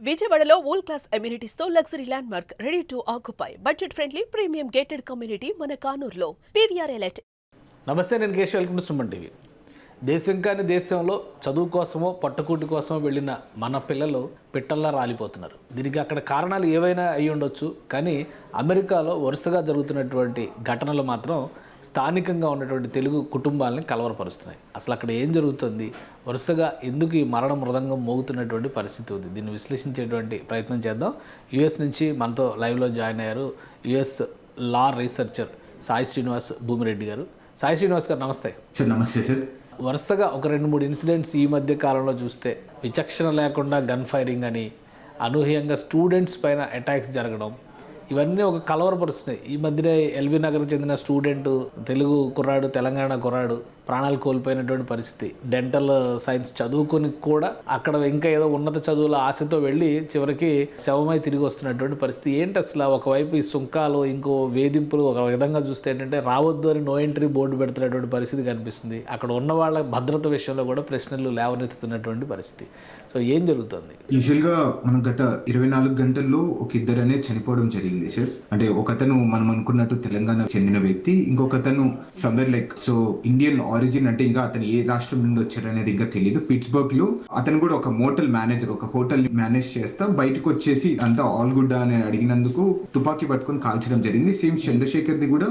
విజయవాడలో world class amenities తో luxury land mark ready to occupy budget friendly premium gated community మన కానూరులో PVR elite. నమస్తే, నేను Keshav. Welcome to Suman TV. దేశం కాని దేశంలో చదువు కోసమో పట్టుకూటి కోసమో వెళ్ళిన మన పిల్లలు పిట్టల్లా రాలిపోతున్నారు. దీనికి అక్కడ కారణాలు ఏవైనా అయి ఉండొచ్చు, కానీ అమెరికాలో వరుసగా జరుగుతున్నటువంటి ఘటనలు మాత్రం స్థానికంగా ఉన్నటువంటి తెలుగు కుటుంబాలని కలవరపరుస్తున్నాయి. అసలు అక్కడ ఏం జరుగుతుంది, వరుసగా ఎందుకు ఈ మరణ మృదంగం మోగుతున్నటువంటి పరిస్థితి ఉంది, దీన్ని విశ్లేషించేటువంటి ప్రయత్నం చేద్దాం. యుఎస్ నుంచి మనతో లైవ్లో జాయిన్ అయ్యారు యుఎస్ లా రీసెర్చర్ సాయి శ్రీనివాస్ భూమిరెడ్డి గారు. సాయి శ్రీనివాస్ గారు, నమస్తే. నమస్తే సార్. వరుసగా ఒక 2-3 ఇన్సిడెంట్స్ ఈ మధ్య కాలంలో చూస్తే విచక్షణ లేకుండా గన్ ఫైరింగ్ అని, అనూహ్యంగా స్టూడెంట్స్ పైన అటాక్స్ జరగడం, ఇవన్నీ ఒక కలవరపరుస్తున్నాయి. ఈ మధ్యనే ఎల్బీ నగర్కి చెందిన స్టూడెంట్, తెలుగు కుర్రాడు, తెలంగాణ కుర్రాడు ప్రాణాలు కోల్పోయినటువంటి పరిస్థితి. డెంటల్ సైన్స్ చదువుకొని కూడా అక్కడ ఇంకా ఏదో ఉన్నత చదువుల ఆశతో వెళ్ళి చివరికి శవమై తిరిగి వస్తున్నటువంటి పరిస్థితి. ఏంటి అసలు? ఒకవైపు ఈ సుంకాలు, ఇంకో వేధింపులు, ఒక విధంగా చూస్తే ఏంటంటే రావద్దు అని నో ఎంట్రీ బోర్డు పెడుతున్నటువంటి పరిస్థితి కనిపిస్తుంది. అక్కడ ఉన్న వాళ్ళ భద్రత విషయంలో కూడా ప్రశ్నలు లేవనెత్తుతున్నటువంటి పరిస్థితి. సో ఏం జరుగుతుంది? యూజువల్గా మనం గత 24 గంటల్లో ఒక ఇద్దరు అనేది చనిపోవడం జరిగింది సార్. అంటే ఒకతను మనం అనుకున్నట్టు తెలంగాణ చెందిన వ్యక్తి, ఇంకొకతను somewhere like so Indian origin, అంటే ఇంకా అతను ఏ రాష్ట్రం నుండి వచ్చాడు అనేది ఇంకా తెలియదు. పిట్స్బర్గ్ లో అతను కూడా ఒక మోటల్ మేనేజర్, ఒక హోటల్ మేనేజ్ చేస్తా బయటకు వచ్చేసి అంతా ఆల్ గుడ్ అని అడిగినందుకు తుపాకీ పట్టుకొని కాల్చడం జరిగింది. సేమ్ చంద్రశేఖర్ ది కూడా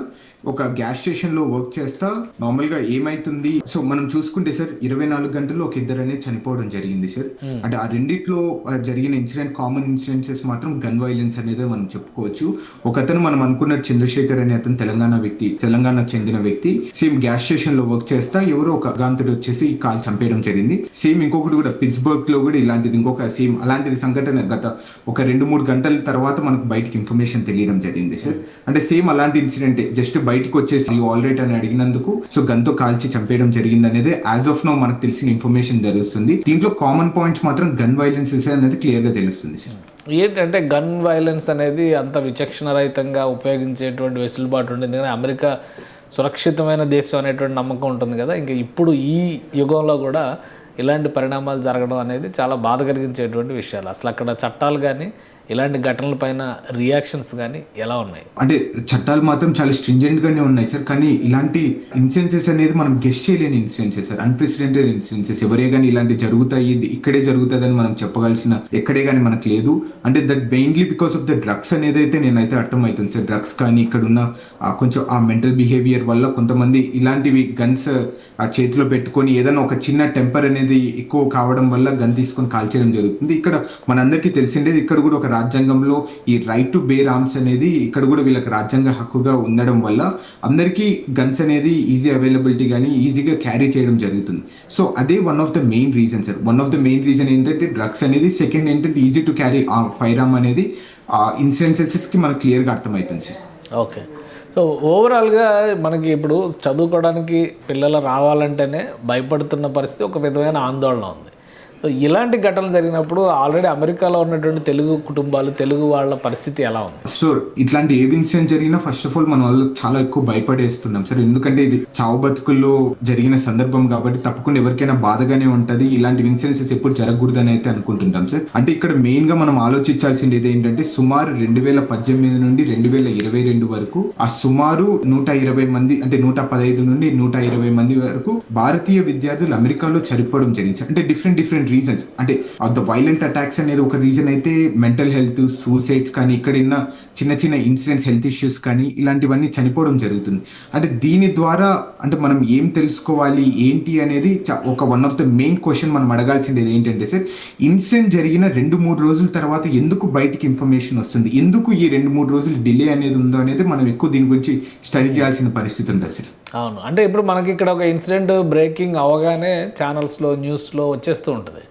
ఒక గ్యాస్ స్టేషన్ లో వర్క్ చేస్తా నార్మల్ గా ఏమైతుంది. సో మనం చూసుకుంటే సార్ 24 గంటల్లో ఒక ఇద్దరు అనేది చనిపోవడం జరిగింది సార్. అంటే ఆ రెండిట్లో జరిగిన ఇన్సిడెంట్, కామన్ ఇన్సిడెంట్స్ మాత్రం గన్ వైలెన్స్ అనేది మనం చెప్పుకోవచ్చు. ఒకతను మనం అనుకున్న చంద్రశేఖర్ అనే అతను తెలంగాణకు చెందిన వ్యక్తి, సేమ్ గ్యాస్ స్టేషన్ లో వర్క్ చేస్తా ఎవరో ఒక గాంతుడు వచ్చేసి కాల్ చంపేయడం జరిగింది. సేమ్ ఇంకొకటి కూడా పిట్స్బర్గ్ లో కూడా ఇలాంటిది ఇంకొక సేమ్ అలాంటిది సంఘటన గత ఒక 2-3 గంటల తర్వాత మనకు బయటకి ఇన్ఫర్మేషన్ తెలియడం జరిగింది సార్. అంటే సేమ్ అలాంటి ఇన్సిడెంట్, జస్ట్ బయటకు వచ్చేసి ఆల్ రైట్ అని అడిగినందుకు సో గన్తో కాల్చి చంపేయడం జరిగింది అనేది యాజ్ ఆఫ్ నౌ మనకు తెలిసిన ఇన్ఫర్మేషన్ తెలుస్తుంది. దీంట్లో కామన్ పాయింట్స్ మాత్రం గన్ వైలెన్స్ అనేది క్లియర్ గా తెలుస్తుంది సార్. ఏంటంటే గన్ వైలెన్స్ అనేది అంత విచక్షణ రహితంగా ఉపయోగించేటువంటి వెసులుబాటు ఉంటుంది. ఎందుకంటే అమెరికా సురక్షితమైన దేశం అనేటువంటి నమ్మకం ఉంటుంది కదా. ఇంకా ఇప్పుడు ఈ యుగంలో కూడా ఇలాంటి పరిణామాలు జరగడం అనేది చాలా బాధ కలిగించేటువంటి విషయాలు. అసలు అక్కడ చట్టాలు కానీ ఇలాంటి ఘటనలపైన రియాక్షన్స్ కానీ ఎలా ఉన్నాయి? అంటే చట్టాలు మాత్రం చాలా స్ట్రింజెంట్ గానే ఉన్నాయి సార్, కానీ ఇలాంటి ఇన్సిడెన్సెస్ అనేది మనం గెస్ట్ చేయలేని ఇన్సిడెన్సెస్ సార్, అన్ప్రెసిడెంటెడ్ ఇన్సిడెన్సెస్. ఎవరే కానీ ఇలాంటి జరుగుతాయి, ఇక్కడే జరుగుతుంది అని మనం చెప్పగలిసిన ఎక్కడే కానీ మనకు లేదు. అంటే that mainly because of the drugs అనేది అయితే నేనైతే అర్థమవుతుంది సార్. డ్రగ్స్ కానీ ఇక్కడ ఉన్న కొంచెం ఆ మెంటల్ బిహేవియర్ వల్ల కొంతమంది ఇలాంటివి గన్స్ ఆ చేతిలో పెట్టుకొని ఏదైనా ఒక చిన్న టెంపర్ అనేది ఎక్కువ కావడం వల్ల గన్ తీసుకొని కాల్చేయడం జరుగుతుంది. ఇక్కడ మనందరికీ తెలిసిండేది, ఇక్కడ కూడా ఒక రాజ్యాంగంలో ఈ రైట్ టు బేర్ ఆర్మ్స్ అనేది ఇక్కడ కూడా వీళ్ళకి రాజ్యాంగ హక్కుగా ఉండడం వల్ల అందరికీ గన్స్ అనేది ఈజీ అవైలబిలిటీ కానీ ఈజీగా క్యారీ చేయడం జరుగుతుంది. సో అదే one of the main reason sir. One of the main reason ఏంటంటే డ్రగ్స్ అనేది, సెకండ్ ఏంటంటే easy to carry fire arm అనేది ఇన్సిడెన్సెస్కి మనకు క్లియర్గా అర్థమవుతుంది సార్. ఓకే. సో ఓవరాల్గా మనకి ఇప్పుడు చదువుకోవడానికి పిల్లలు రావాలంటేనే భయపడుతున్న పరిస్థితి, ఒక విధమైన ఆందోళన ఉంది. సో ఇలాంటి ఘటనలు జరిగినప్పుడు ఆల్రెడీ అమెరికాలో ఉన్నటువంటి తెలుగు కుటుంబాలు, తెలుగు వాళ్ళ పరిస్థితి ఎలా ఉంది? సో ఇట్లాంటి ఏ ఇన్సిడెంట్ జరిగినా ఫస్ట్ ఆఫ్ ఆల్ మన వాళ్ళు చాలా ఎక్కువ భయపడేస్తున్నాం సార్. ఎందుకంటే ఇది చావు బతుకుల్లో జరిగిన సందర్భం కాబట్టి తప్పకుండా ఎవరికైనా బాధగానే ఉంటది. ఇలాంటి ఇన్సిడెంట్స్ ఎప్పుడు జరగకూడదు అని అయితే అనుకుంటుంటాం సార్. అంటే ఇక్కడ మెయిన్ గా మనం ఆలోచించాల్సింది ఏంటంటే సుమారు 2018 నుండి 2022 వరకు ఆ సుమారు 120 మంది, అంటే 115 నుండి 120 మంది వరకు భారతీయ విద్యార్థులు అమెరికాలో చనిపోవడం జరిగింది. అంటే డిఫరెంట్ రీజన్స్. అంటే ద వైలెంట్ అటాక్స్ అనేది ఒక రీజన్ అయితే, మెంటల్ హెల్త్, సూసైడ్స్ కానీ, ఇక్కడ ఉన్న చిన్న ఇన్సిడెంట్స్, హెల్త్ ఇష్యూస్ కానీ ఇలాంటివన్నీ చనిపోవడం జరుగుతుంది. అంటే దీని ద్వారా అంటే మనం ఏం తెలుసుకోవాలి ఏంటి అనేది ఒక one of the main question మనం అడగాల్సింది ఏంటంటే సార్, ఇన్సిడెంట్ జరిగిన 2-3 రోజుల తర్వాత ఎందుకు బయటికి ఇన్ఫర్మేషన్ వస్తుంది, ఎందుకు ఈ 2-3 రోజులు డిలే అనేది ఉందో అనేది మనం ఎక్కువ దీని గురించి స్టడీ చేయాల్సిన పరిస్థితి ఉంటుంది సార్. అవును. అంటే ఇప్పుడు మనకి ఇక్కడ ఒక ఇన్సిడెంట్ బ్రేకింగ్ అవగానే ఛానల్స్లో, న్యూస్లో వచ్చేస్తూ ఉంటుంది.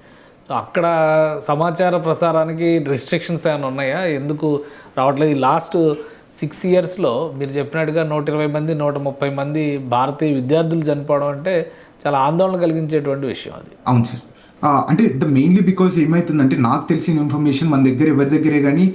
సో అక్కడ సమాచార ప్రసారానికి రిస్ట్రిక్షన్స్ ఏమైనా ఉన్నాయా? ఎందుకు రావట్లేదు? ఈ లాస్ట్ 6 ఇయర్స్లో మీరు చెప్పినట్టుగా 120 మంది, 130 మంది భారతీయ విద్యార్థులు చనిపోవడం అంటే చాలా ఆందోళన కలిగించేటువంటి విషయం అది. అవును సార్. అంటే ద మెయిన్లీ బికాజ్ ఏమవుతుందంటే నాకు తెలిసిన ఇన్ఫర్మేషన్ మన దగ్గర ఎవరి దగ్గరే కానీ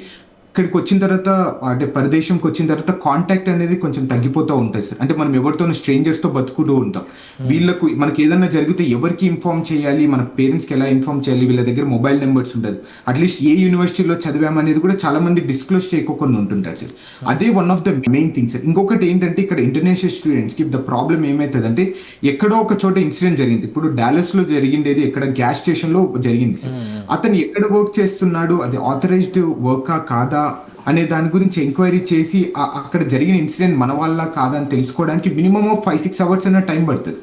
ఇక్కడికి వచ్చిన తర్వాత అంటే పరదేశంకి వచ్చిన తర్వాత కాంటాక్ట్ అనేది కొంచెం తగ్గిపోతూ ఉంటుంది సార్. అంటే మనం ఎవరితో స్ట్రేంజర్స్తో బతుకుతూ ఉంటాం. వీళ్ళకు మనకి ఏదైనా జరిగితే ఎవరికి ఇన్ఫార్మ్ చేయాలి, మన పేరెంట్స్కి ఎలా ఇన్ఫార్మ్ చేయాలి, వీళ్ళ దగ్గర మొబైల్ నెంబర్స్ ఉండదు. అట్లీస్ట్ ఏ యూనివర్సిటీలో చదివామనేది కూడా చాలా మంది డిస్క్లోజ్ చేయకుండా ఉంటుంటారు సార్. అదే one of the main thing sir. ఇంకొకటి ఏంటంటే ఇక్కడ ఇంటర్నేషనల్ స్టూడెంట్స్కి ద ప్రాబ్లం ఏమవుతుందంటే ఎక్కడో ఒక చోట ఇన్సిడెంట్ జరిగింది. ఇప్పుడు డాలస్లో జరిగిండేది ఎక్కడ గ్యాస్ స్టేషన్లో జరిగింది సార్. అతను ఎక్కడ వర్క్ చేస్తున్నాడు, అది ఆథరైజ్డ్ వర్కా కాదా అనే దాని గురించి ఎంక్వైరీ చేసి అక్కడ జరిగిన ఇన్సిడెంట్ మన వల్ల కాదని తెలుసుకోవడానికి మినిమం 5-6 అవర్స్ అన్న టైం పడుతుంది.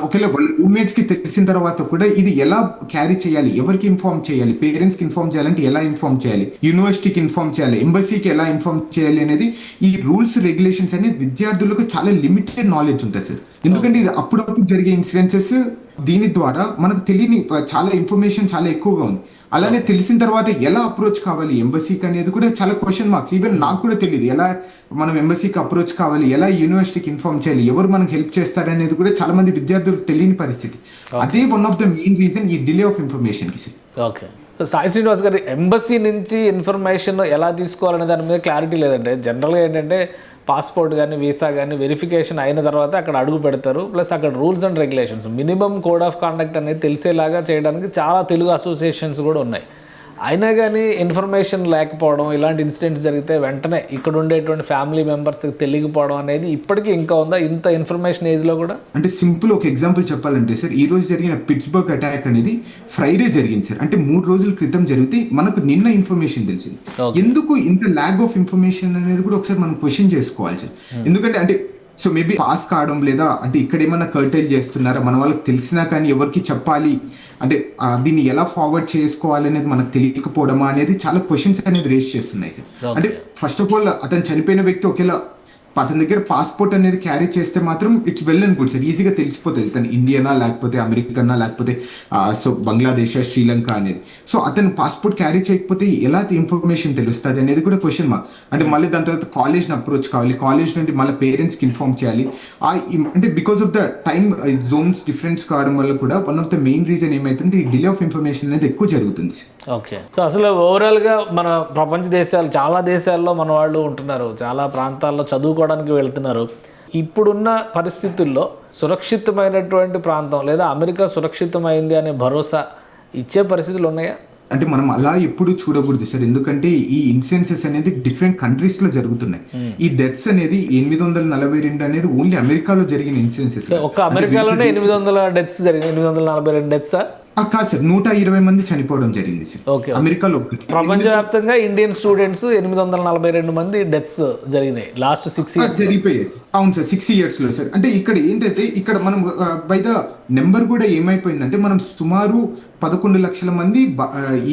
ఒకవేళ వాళ్ళ రూమ్మేట్స్ కి తెలిసిన తర్వాత కూడా ఇది ఎలా క్యారీ చేయాలి, ఎవరికి ఇన్ఫార్మ్ చేయాలి, పేరెంట్స్ కి ఇన్ఫార్మ్ చేయాలంటే ఎలా ఇన్ఫార్మ్ చేయాలి, యూనివర్సిటీకి ఇన్ఫార్మ్ చేయాలి, ఎంబసీకి ఎలా ఇన్ఫార్మ్ చేయాలి అనేది ఈ రూల్స్ రెగ్యులేషన్స్ అనేది విద్యార్థులకు చాలా లిమిటెడ్ నాలెడ్జ్ ఉంటుంది సార్. ఎందుకంటే ఇది అప్పుడప్పుడు జరిగే ఇన్సిడెన్సెస్, దీని ద్వారా మనకు తెలియని చాలా ఇన్ఫర్మేషన్ చాలా ఎక్కువగా ఉంది. అలానే తెలిసిన తర్వాత ఎలా అప్రోచ్ కావాలి ఎంబసీకి అనేది కూడా చాలా క్వశ్చన్ మార్క్స్. ఈవెన్ నాకు కూడా తెలియదు ఎలా మనం ఎంబసీకి అప్రోచ్ కావాలి, ఎలా యూనివర్సిటీకి ఇన్ఫార్మ్ చేయాలి, ఎవరు మనకు హెల్ప్ చేస్తారనేది కూడా చాలా మంది విద్యార్థులకు తెలియని పరిస్థితి. అదే one of the main reason ఈ డిలే ఆఫ్ ఇన్ఫర్మేషన్ కి sir. Okay, so Sai Srinivas గారు, ఎంబసీ నుంచి ఇన్ఫర్మేషన్ ఎలా తీసుకోవాలనే దాని మీద క్లారిటీ లేదంటే జనరల్గా ఏంటంటే పాస్పోర్ట్ కానీ వీసా కానీ వెరిఫికేషన్ అయిన తర్వాత అక్కడ అడుగు పెడతారు. ప్లస్ అక్కడ rules and regulations, minimum code of conduct అనేది తెలిసేలాగా చేయడానికి చాలా తెలుగు అసోసియేషన్స్ కూడా ఉన్నాయి. అయినా కానీ ఇన్ఫర్మేషన్ లేకపోవడం, ఇలాంటి ఇన్సిడెంట్స్ జరిగితే వెంటనే ఇక్కడ ఉండేటువంటి ఫ్యామిలీ మెంబర్స్కి తెలియకపోవడం అనేది ఇప్పటికీ ఇంకా ఉందా ఇంత ఇన్ఫర్మేషన్ ఏజ్లో కూడా? అంటే సింపుల్ ఒక ఎగ్జాంపుల్ చెప్పాలంటే సార్, ఈ రోజు జరిగిన పిట్స్బర్గ్ అటాక్ అనేది ఫ్రైడే జరిగింది సార్. అంటే 3 రోజుల క్రితం జరిగితే మనకు నిన్న ఇన్ఫర్మేషన్ తెలిసింది. ఎందుకు ఇంత ల్యాగ్ ఆఫ్ ఇన్ఫర్మేషన్ అనేది కూడా ఒకసారి మనం క్వశ్చన్ చేసుకోవాలి సార్. ఎందుకంటే అంటే సో మేబీ పాస్ కావడం లేదా అంటే ఇక్కడ ఏమన్నా కర్టైల్ చేస్తున్నారా, మన వాళ్ళకి తెలిసినా కానీ ఎవరికి చెప్పాలి అంటే దీన్ని ఎలా ఫార్వర్డ్ చేసుకోవాలి అనేది మనకు తెలియకపోవడమా అనేది చాలా క్వశ్చన్స్ అనేది రేస్ చేస్తున్నాయి సార్. అంటే ఫస్ట్ ఆఫ్ ఆల్ అతను చనిపోయిన వ్యక్తి ఒకేలా అతని దగ్గర పాస్పోర్ట్ అనేది క్యారీ చేస్తే మాత్రం it's well and good sir, ఈజీగా తెలిసిపోతుంది తను ఇండియనా లేకపోతే అమెరికనా లేకపోతే సో బంగ్లాదేశ్, శ్రీలంక అనేది. సో అతను పాస్పోర్ట్ క్యారీ చేయకపోతే ఎలా ఇన్ఫర్మేషన్ తెలుస్తుంది అనేది కూడా క్వశ్చన్ మార్క్. అంటే మళ్ళీ దాని తర్వాత కాలేజ్ని అప్రోచ్ కావాలి, కాలేజ్ నుండి మళ్ళీ పేరెంట్స్కి ఇన్ఫార్మ్ చేయాలి. అంటే because of the time Jones difference కావడం వల్ల కూడా one of the main reason ఏమైతుంది, ఈ డిలే ఆఫ్ ఇన్ఫర్మేషన్ అనేది ఎక్కువ జరుగుతుంది. ఓకే, సో అసలు ఓవరాల్గా మన ప్రపంచ దేశాలు, చాలా దేశాల్లో మన వాళ్ళు ఉంటున్నారు, చాలా ప్రాంతాల్లో చదువుకోవడానికి వెళ్తున్నారు. ఇప్పుడున్న పరిస్థితుల్లో సురక్షితమైనటువంటి ప్రాంతం లేదా అమెరికా సురక్షితమైంది అనే భరోసా ఇచ్చే పరిస్థితులు ఉన్నాయా? అంటే మనం అలా ఎప్పుడు చూడకూడదు సార్. ఎందుకంటే ఈ ఇన్సిడెన్సెస్ అనేది డిఫరెంట్ కంట్రీస్ లో జరుగుతున్నాయి. ఈ డెత్స్ అనేది 842 అనేది ఓన్లీ అమెరికాలో జరిగిన ఇన్సిడెన్సెస్. ఒక్క అమెరికాలోనే 800 డెత్స్ జరిగినాయి. 842 డెత్స్ కాదు సార్, 120 మంది చనిపోవడం జరిగింది సార్. ఓకే, అమెరికాలో ప్రపంచవ్యాప్తంగా ఇండియన్ స్టూడెంట్స్ 842 మంది డెత్స్ జరిగినాయి లాస్ట్ 6 ఇయర్స్ జరిగిపోయాయి. అవును సార్, 6 years లో సార్. అంటే ఇక్కడ ఏంటంటే ఇక్కడ మనం బై ద నెంబర్ కూడా ఏమైపోయిందంటే మనం సుమారు 11 లక్షల మంది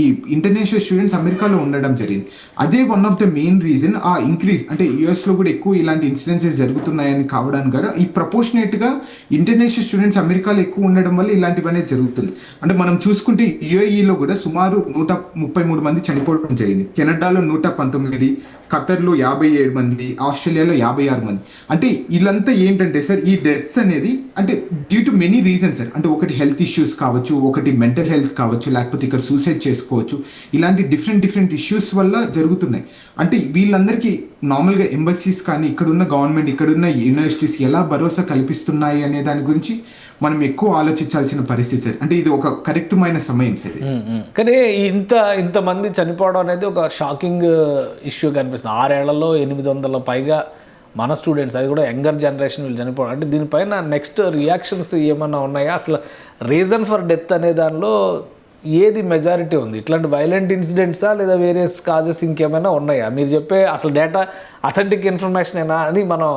ఈ ఇంటర్నేషనల్ స్టూడెంట్స్ అమెరికాలో ఉండడం జరిగింది. అదే one of the main reason ఆ ఇంక్రీజ్. అంటే యుఎస్ లో కూడా ఎక్కువ ఇలాంటి ఇన్సిడెన్సెస్ జరుగుతున్నాయని కావడానికి కూడా ఈ ప్రపోర్షనేట్ గా ఇంటర్నేషనల్ స్టూడెంట్స్ అమెరికాలో ఎక్కువ ఉండడం వల్ల ఇలాంటివన్నీ జరుగుతుంది. అంటే మనం చూసుకుంటే యుఏఈలో కూడా సుమారు 133 మంది చనిపోవడం జరిగింది, కెనడాలో 119, ఖతర్లో 57 మంది, ఆస్ట్రేలియాలో 56 మంది. అంటే వీళ్ళంతా ఏంటంటే సార్ ఈ డెత్స్ అనేది అంటే due to many reasons sir. అంటే ఒకటి హెల్త్ ఇష్యూస్ కావచ్చు, ఒకటి మెంటల్ హెల్త్ కావచ్చు, లేకపోతే ఇక్కడ సూసైడ్ చేసుకోవచ్చు. ఇలాంటి డిఫరెంట్ ఇష్యూస్ వల్ల జరుగుతున్నాయి. అంటే వీళ్ళందరికీ నార్మల్గా ఎంబసీస్ కానీ ఇక్కడున్న గవర్నమెంట్, ఇక్కడున్న యూనివర్సిటీస్ ఎలా భరోసా కల్పిస్తున్నాయి అనే దాని గురించి మనం ఎక్కువ ఆలోచించాల్సిన పరిస్థితి సార్. అంటే ఇది ఒక కరెక్ట్మైన సమయం సార్. కానీ ఇంతమంది చనిపోవడం అనేది ఒక షాకింగ్ ఇష్యూ కనిపిస్తుంది. 6 ఏళ్లలో 800 పైగా మన స్టూడెంట్స్, అది కూడా యంగర్ జనరేషన్ వీళ్ళు చనిపోవడం. అంటే దీనిపైన నెక్స్ట్ రియాక్షన్స్ ఏమన్నా ఉన్నాయా? అసలు రీజన్ ఫర్ డెత్ అనే దానిలో ఏది మెజారిటీ ఉంది? ఇట్లాంటి వైలెంట్ ఇన్సిడెంట్సా లేదా వేరియస్ కాజెస్ ఇంకేమైనా ఉన్నాయా? మీరు చెప్పే అసలు డేటా అథెంటిక్ ఇన్ఫర్మేషన్ ఏనా అని మనం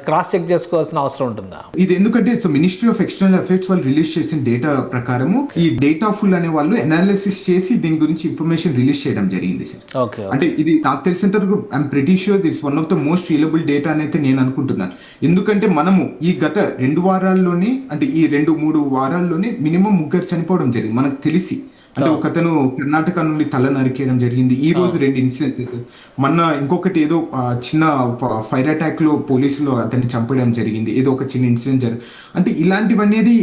క్రాస్ చెక్ చేసుకోవాల్సిన అవసరం ఉంటుందా? ఇది ఎందుకంటే so ministry of external affairs వాళ్ళు రిలీజ్ చేసిన డేటా ప్రకారము ఈ డేటా ఫుల్ అనే వాళ్ళు అనాలిసిస్ చేసి దీని గురించి ఇన్ఫర్మేషన్ రిలీజ్ చేయడం జరిగింది సార్. ఓకే, అంటే ఇది నాకు తెలిసినంత వరకు I'm pretty sure this one of the most reliable data అని అయితే నేను అనుకుంటున్నాను. ఎందుకంటే మనము ఈ గత 2 వారాల్లోనే అంటే ఈ 2-3 వారాల్లోనే మినిమం 3 చనిపోవడం జరిగింది మనకు తెలిసి. అంటే ఒకతను కర్ణాటక నుండి తల నరికేయడం జరిగింది. ఈ రోజు 2 ఇన్సిడెన్సెస్. మొన్న ఇంకొకటి ఏదో చిన్న ఫైర్ అటాక్ లో పోలీసులు అతన్ని చంపడం జరిగింది. ఏదో ఒక చిన్న ఇన్సిడెంట్ అంటే ఇలాంటివనేది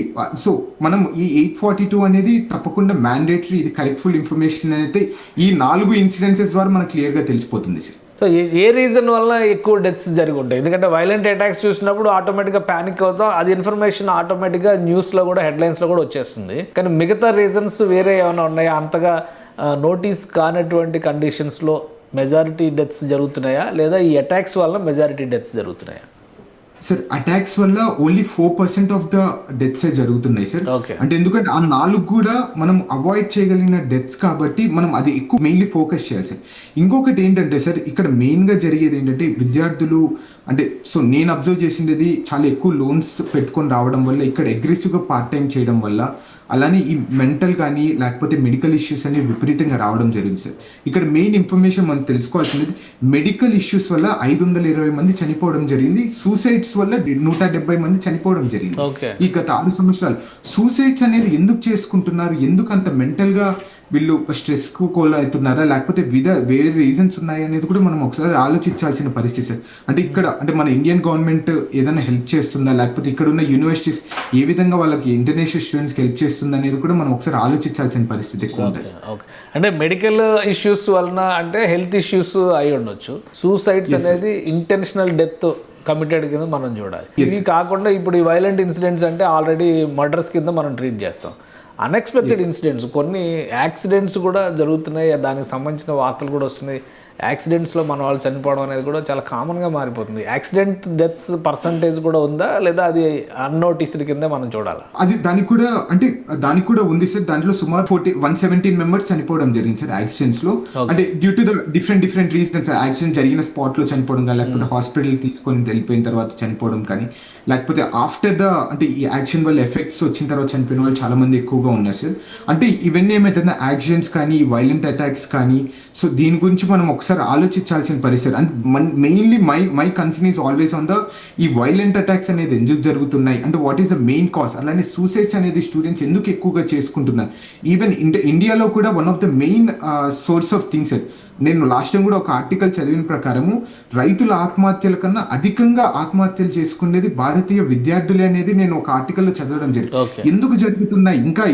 సో మనం ఈ 842 అనేది తప్పకుండా మ్యాండేటరీ, ఇది కరెక్ట్ఫుల్ ఇన్ఫర్మేషన్ అయితే ఈ 4 ఇన్సిడెన్సెస్ ద్వారా మనకు క్లియర్ గా తెలిసిపోతుంది సార్. సో ఏ రీజన్ వల్ల ఎక్కువ డెత్స్ జరిగి ఉంటాయి? ఎందుకంటే వైలెంట్ అటాక్స్ చూసినప్పుడు ఆటోమేటిక్గా ప్యానిక్ అవుతాం, అది ఇన్ఫర్మేషన్ ఆటోమేటిక్గా న్యూస్లో కూడా హెడ్లైన్స్లో కూడా వచ్చేస్తుంది. కానీ మిగతా రీజన్స్ వేరే ఏమైనా ఉన్నాయా? అంతగా నోటీస్ కానటువంటి కండిషన్స్లో మెజారిటీ డెత్స్ జరుగుతున్నాయా, లేదా ఈ అటాక్స్ వల్ల మెజారిటీ డెత్స్ జరుగుతున్నాయా? సార్ అటాక్స్ వల్ల ఓన్లీ 4% ఆఫ్ ద డెత్స్ జరుగుతున్నాయి సార్. Okay. అంటే ఎందుకంటే ఆ 4 కూడా మనం అవాయిడ్ చేయగలిగిన డెత్స్ కాబట్టి మనం అది ఎక్కువ మెయిన్లీ ఫోకస్ చేయాలి సార్. ఇంకొకటి ఏంటంటే సార్, ఇక్కడ మెయిన్ గా జరిగేది ఏంటంటే విద్యార్థులు అంటే సో నేను అబ్జర్వ్ చేసింది చాలా ఎక్కువ లోన్స్ పెట్టుకొని రావడం వల్ల, ఇక్కడ అగ్రెసివ్ గా పార్ట్ టైం చేయడం వల్ల, అలానే ఈ మెంటల్ కానీ లేకపోతే మెడికల్ ఇష్యూస్ అనేవి విపరీతంగా రావడం జరిగింది సార్. ఇక్కడ మెయిన్ ఇన్ఫర్మేషన్ మనం తెలుసుకోవాల్సింది, మెడికల్ ఇష్యూస్ వల్ల 520 మంది చనిపోవడం జరిగింది, సూసైడ్స్ వల్ల 170 మంది చనిపోవడం జరిగింది ఈ గత 6 సంవత్సరాలు. సూసైడ్స్ అనేది ఎందుకు చేసుకుంటున్నారు, ఎందుకు అంత మెంటల్ గా వీళ్ళు స్ట్రెస్ కు అవుతున్నారా, లేకపోతే వేరే రీజన్స్ ఉన్నాయి అనేది కూడా మనం ఒకసారి ఆలోచించాల్సిన పరిస్థితి సార్. అంటే ఇక్కడ అంటే మన ఇండియన్ గవర్నమెంట్ ఏదైనా హెల్ప్ చేస్తుందా, లేకపోతే ఇక్కడ ఉన్న యూనివర్సిటీస్ ఏ విధంగా వాళ్ళకి ఇంటర్నేషనల్ స్టూడెంట్స్కి హెల్ప్ చేస్తుంది అనేది కూడా మనం ఒకసారి ఆలోచించాల్సిన పరిస్థితి ఎక్కువ ఉంటుంది. అంటే మెడికల్ ఇష్యూస్ వలన అంటే హెల్త్ ఇష్యూస్ అయి ఉండొచ్చు. సూసైడ్స్ అనేది ఇంటెన్షనల్ డెత్ కమిటెడ్ కింద మనం చూడాలి. ఇది కాకుండా ఇప్పుడు ఈ వైలెంట్ ఇన్సిడెంట్స్ అంటే ఆల్రెడీ మర్డర్స్ కింద మనం ట్రీట్ చేస్తాం. అన్ఎక్స్పెక్టెడ్ ఇన్సిడెంట్స్, కొన్ని యాక్సిడెంట్స్ కూడా జరుగుతున్నాయి, దానికి సంబంధించిన వార్తలు కూడా వస్తున్నాయి. యాక్సిడెంట్స్లో మన వాళ్ళు చనిపోవడం అనేది కూడా చాలా కామన్గా మారిపోతుంది. యాక్సిడెంట్ డెత్స్ పర్సంటేజ్ కూడా ఉందా, లేదా అది అన్నోటీస్డ్ కింద మనం చూడాలా? అది దానికి కూడా ఉంది సార్. దాంట్లో సుమారు 117 మెంబర్స్ చనిపోవడం జరిగింది సార్ యాక్సిడెంట్స్ లో. అంటే due to the different reasons, accident జరిగిన స్పాట్ లో చనిపోవడం కానీ, లేకపోతే హాస్పిటల్ తీసుకొని వెళ్ళిపోయిన తర్వాత చనిపోవడం కానీ, లేకపోతే ఆఫ్టర్ ద అంటే ఈ యాక్షన్ వల్ల ఎఫెక్ట్స్ వచ్చిన తర్వాత చనిపోయిన వాళ్ళు చాలా మంది ఎక్కువగా ఉన్నారు సార్. అంటే ఇవన్నీ ఏమైతుందో యాక్సిడెంట్స్ కానీ, వైలెంట్ అటాక్స్ కానీ, సో దీని గురించి మనం ఒకసారి ఆలోచించాల్సిన పరిస్థితి. And mainly my concern is always on the ఈ వైలెంట్ అటాక్స్ అనేది ఎందుకు జరుగుతున్నాయి, అంటే what is the main cause, అలానే సూసైడ్స్ అనేది స్టూడెంట్స్ ఎందుకు ఎక్కువగా చేసుకుంటున్నారు. ఈవెన్ ఇండియాలో కూడా one of the main source of things. నేను లాస్ట్ టైం కూడా ఒక ఆర్టికల్ చదివిన ప్రకారము రైతుల ఆత్మహత్యల కన్నా అధికంగా ఆత్మహత్యలు చేసుకునేది భారతీయ విద్యార్థులే అనేది నేను ఒక ఆర్టికల్లో చదవడం జరిగింది. ఎందుకు జరుగుతున్నాయి, ఇంకా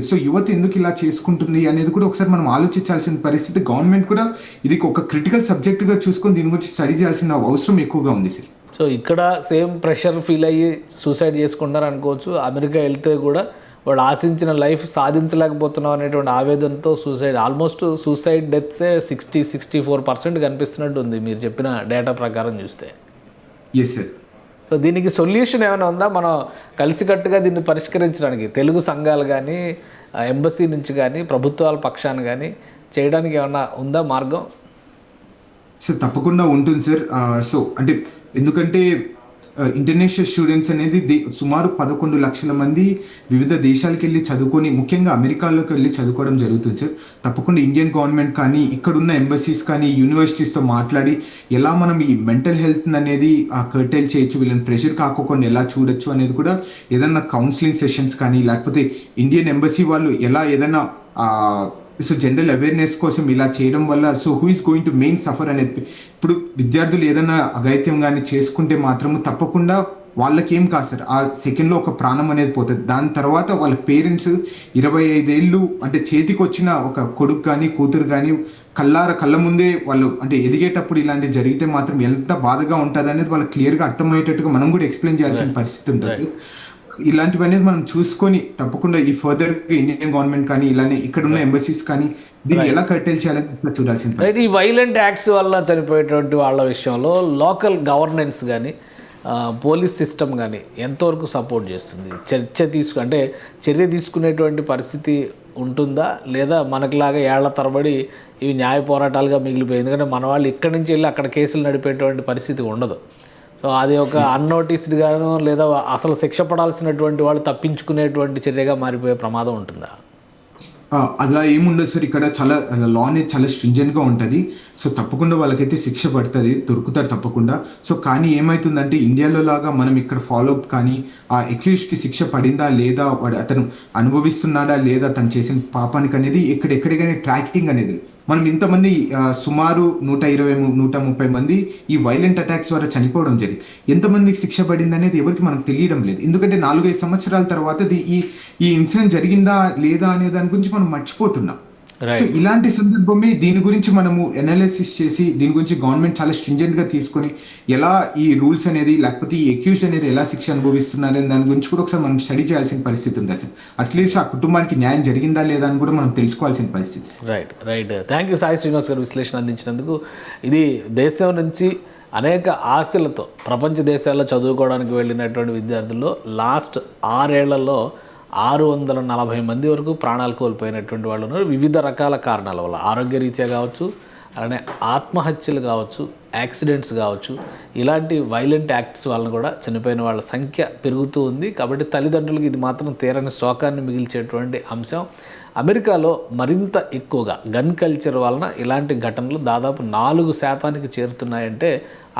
సో యువత ఎందుకు ఇలా చేసుకుంటుంది అనేది కూడా ఒకసారి మనం ఆలోచించాల్సిన పరిస్థితి. గవర్నమెంట్ కూడా ఇది ఒక క్రిటికల్ సబ్జెక్ట్ గా చూసుకొని దీని గురించి స్టడీ చేయాల్సిన అవసరం ఎక్కువగా ఉంది సార్. సో ఇక్కడ సేమ్ ప్రెషర్ ఫీల్ అయ్యి సూసైడ్ చేసుకుంటారు అనుకోవచ్చు. అమెరికా వెళ్తే కూడా వాళ్ళు ఆశించిన లైఫ్ సాధించలేకపోతున్నాం అనేటువంటి ఆవేదనతో ఆల్మోస్ట్ సూసైడ్ డెత్సే 64% కనిపిస్తున్నట్టు ఉంది మీరు చెప్పిన డేటా ప్రకారం చూస్తే. Yes sir. సో దీనికి సొల్యూషన్ ఏమైనా ఉందా? మనం కలిసికట్టుగా దీన్ని పరిష్కరించడానికి తెలుగు సంఘాలు కానీ, ఎంబసీ నుంచి కానీ, ప్రభుత్వాల పక్షాన కానీ చేయడానికి ఏమైనా ఉందా మార్గం? సో తప్పకుండా ఉంటుంది సార్. సో అంటే ఎందుకంటే ఇంటర్నేషనల్ స్టూడెంట్స్ అనేది సుమారు 11 లక్షల మంది వివిధ దేశాలకు వెళ్ళి చదువుకొని, ముఖ్యంగా అమెరికాలోకి వెళ్ళి చదువుకోవడం జరుగుతుంది సార్. తప్పకుండా ఇండియన్ గవర్నమెంట్ కానీ, ఇక్కడున్న ఎంబసీస్ కానీ, యూనివర్సిటీస్తో మాట్లాడి ఎలా మనం ఈ మెంటల్ హెల్త్ అనేది కర్టైల్ చేయొచ్చు, వీళ్ళని ప్రెషర్ కాకుండా ఎలా చూడొచ్చు అనేది కూడా ఏదైనా కౌన్సిలింగ్ సెషన్స్ కానీ, లేకపోతే ఇండియన్ ఎంబసీ వాళ్ళు ఎలా ఏదైనా సో జనరల్ అవేర్నెస్ కోసం ఇలా చేయడం వల్ల so who is going to main suffer అనేది. ఇప్పుడు విద్యార్థులు ఏదైనా అఘాయిత్యం కానీ చేసుకుంటే మాత్రము తప్పకుండా వాళ్ళకి ఏం కాదు సార్, ఆ సెకండ్లో ఒక ప్రాణం అనేది పోతుంది. దాని తర్వాత వాళ్ళ పేరెంట్స్ 25 ఏళ్ళు అంటే చేతికి వచ్చిన ఒక కొడుకు కానీ, కూతురు కానీ కళ్ళ ముందే వాళ్ళు అంటే ఎదిగేటప్పుడు ఇలాంటివి జరిగితే మాత్రం ఎంత బాధగా ఉంటుంది అనేది వాళ్ళకి క్లియర్గా అర్థమయ్యేటట్టుగా మనం కూడా ఎక్స్ప్లెయిన్ చేయాల్సిన పరిస్థితి ఉంటుంది. ఇలాంటివి అనేది మనం చూసుకొని తప్పకుండా ఈ ఫర్దర్ ఇండియన్ గవర్నమెంట్ కానీ, ఇలానే ఇక్కడ ఉన్న ఎంబసీస్ కానీ దీన్ని ఎలా కట్టెల్ చేయాలని చూడాల్సింది. ఈ వైలెంట్ యాక్ట్స్ వల్ల చనిపోయేటువంటి వాళ్ళ విషయంలో లోకల్ గవర్నెన్స్ కానీ, పోలీస్ సిస్టమ్ కానీ ఎంతవరకు సపోర్ట్ చేస్తుంది? చర్య తీసుకునేటువంటి పరిస్థితి ఉంటుందా, లేదా మనకులాగా ఏళ్ల తరబడి ఇవి న్యాయ పోరాటాలుగా మిగిలిపోయి, ఎందుకంటే మన వాళ్ళు ఇక్కడి నుంచి వెళ్ళి అక్కడ కేసులు నడిపేటువంటి పరిస్థితి ఉండదు. సో అది ఒక అన్నోటీస్డ్గాను, లేదా అసలు శిక్ష పడాల్సినటువంటి వాళ్ళు తప్పించుకునేటువంటి చర్యగా మారిపోయే ప్రమాదం ఉంటుందా? అలా ఏముండదు సార్. ఇక్కడ చాలా లా అనేది చాలా స్ట్రింజెంట్ గా ఉంటది. సో తప్పకుండా వాళ్ళకైతే శిక్ష పడుతుంది, దొరుకుతారు తప్పకుండా. సో కానీ ఏమైతుందంటే ఇండియాలో లాగా మనం ఇక్కడ ఫాలో అప్ కానీ ఆ అక్యూజ్ కి శిక్ష పడిందా లేదా, అతను అనుభవిస్తున్నాడా లేదా తను చేసిన పాపానికి అనేది ఎక్కడెక్కడికైనా ట్రాకింగ్ అనేది మనం ఇంతమంది సుమారు 120-130 మంది ఈ వైలెంట్ అటాక్స్ ద్వారా చనిపోవడం జరిగింది. ఎంతమందికి శిక్ష పడింది అనేది ఎవరికి మనకు తెలియడం లేదు. ఎందుకంటే 4-5 సంవత్సరాల తర్వాత ఈ ఇన్సిడెంట్ జరిగిందా లేదా అనే దాని గురించి మనం మర్చిపోతున్నాం. సో ఇలాంటి సందర్భమే దీని గురించి మనము ఎనాలిసిస్ చేసి దీని గురించి గవర్నమెంట్ చాలా స్ట్రింజెంట్ గా తీసుకొని ఎలా ఈ రూల్స్ అనేది లేకపోతే ఈ అక్యూజ్ అనేది ఎలా శిక్ష అనుభవిస్తున్నారని దాని గురించి కూడా ఒకసారి మనం స్టడీ చేయాల్సిన పరిస్థితి ఉంది అసలు. అసలు ఆ కుటుంబానికి న్యాయం జరిగిందా లేదా అని కూడా మనం తెలుసుకోవాల్సిన పరిస్థితి. Right thank you Sai Srinivas గారు విశ్లేషణ అందించినందుకు. ఇది దేశం నుంచి అనేక ఆశలతో ప్రపంచ దేశాల్లో చదువుకోవడానికి వెళ్ళినటువంటి విద్యార్థుల్లో లాస్ట్ 6 ఏళ్లలో 640 మంది వరకు ప్రాణాలు కోల్పోయినటువంటి వాళ్ళు ఉన్నారు. వివిధ రకాల కారణాల వల్ల, ఆరోగ్యరీత్యా కావచ్చు, అలానే ఆత్మహత్యలు కావచ్చు, యాక్సిడెంట్స్ కావచ్చు, ఇలాంటి వైలెంట్ యాక్ట్స్ వలన కూడా చనిపోయిన వాళ్ళ సంఖ్య పెరుగుతూ ఉంది. కాబట్టి తల్లిదండ్రులకు ఇది మాత్రం తీరని శోకాన్ని మిగిల్చేటువంటి అంశం. అమెరికాలో మరింత ఎక్కువగా గన్ కల్చర్ వలన ఇలాంటి ఘటనలు దాదాపు 4% చేరుతున్నాయంటే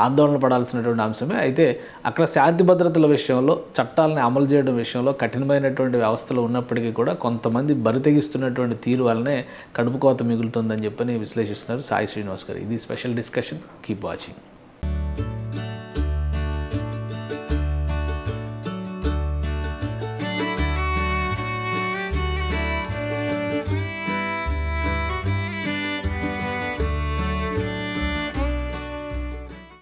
ఆందోళన పడాల్సినటువంటి అంశమే. అయితే అక్కడ శాంతి భద్రతల విషయంలో, చట్టాలని అమలు చేయడం విషయంలో కఠినమైనటువంటి వ్యవస్థలు ఉన్నప్పటికీ కూడా కొంతమంది బరితెగిస్తున్నటువంటి తీరు వల్లనే కడుపు కోత మిగులుతుందని చెప్పని విశ్లేషిస్తున్నారు సాయి శ్రీనివాస్ గారు. ఇది స్పెషల్ డిస్కషన్. Keep watching.